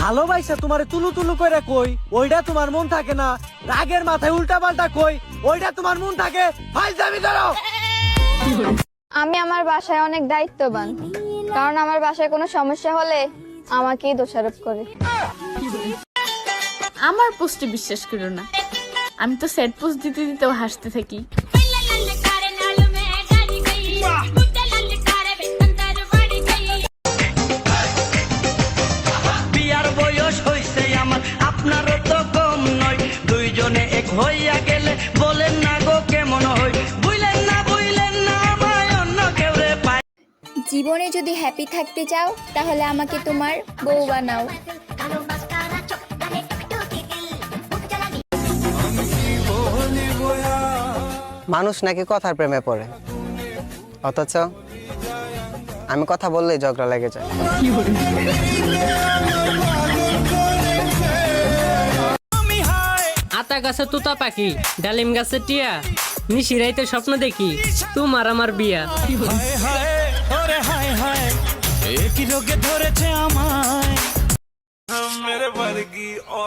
ভালোবাসা তোমারে তুলু তুলু করে কই ওইটা তোমার মন থাকে না, রাগের মাথায় উল্টা পাল্টা কই ওইটা তোমার মন থাকে। ফাইজলামি করো। আমি আমার বাসায় অনেক দায়িত্ববান, কারণ আমার বাসায় কোনো সমস্যা হলে আমাকেই দোষারোপ করে। আমার পোস্টে বিশ্বাস করো না, আমি তো সেট পোস্ট দিতে দিতেও হাসতে থাকি। বিয়ার বয়স হইছে আমার, আপনারও তো কম নয়। দুইজনে এক হইয়া গেলে বলেন না গো কেমন হই। বুঝলেন না আমায় অন্য কেউ রে পায়। জীবনে যদি হ্যাপি থাকতে চাও তাহলে আমাকে তোমার বউ বানাও। মানুষ নাকি কথার প্রেমে পড়ে, অথচ আমি কথা বললেই ঝগড়া লেগে যায়। আতা গাছে তুতা পাখি, ডালিম গাছে টিয়া, নিশিরাইতে স্বপ্ন দেখি তোমার আমার বিয়া।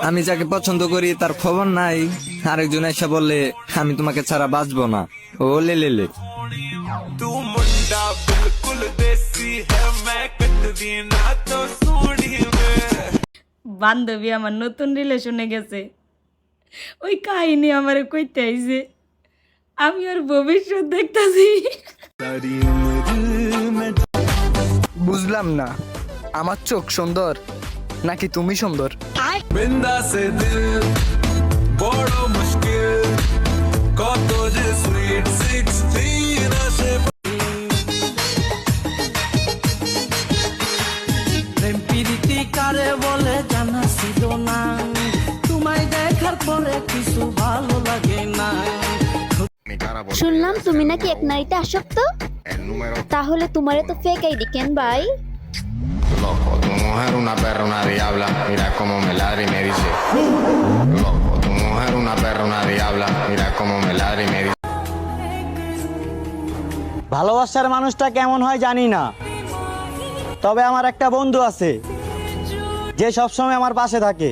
আমি যাকে পছন্দ করি তার খবর নাই, আরেকজন এসে বললে আমি তোমাকে ছাড়া বাঁচবো না। ও লে লে লে। বান্ধবী আমার নতুন রিলেশনে গেছে, ওই কাহিনী আমারে কইতে আইছে, আমি ওর ভবিষ্যৎ দেখতাছি। বুঝলাম না, আমার চোখ সুন্দর নাকি তুমি সুন্দর? প্রেম প্রীতি কারে বলে জানা ছিল না, তোমায় দেখার পরে কিছু ভালো লাগে না। শুনলাম তুমি নাকি এক নারীতে আসক্ত, তাহলে তোমারে তো ফেক আইডি কেন ভাই? Loco, tu mujer una perra, una diabla. Mira cómo me ladra y me dice. Loco, tu mujer una perra, una diabla. Mira cómo me ladra y me dice. ভালোবাসার মানুষটা কেমন হয় জানি না, তবে আমার একটা বন্ধু আছে যে সবসময় আমার পাশে থাকে।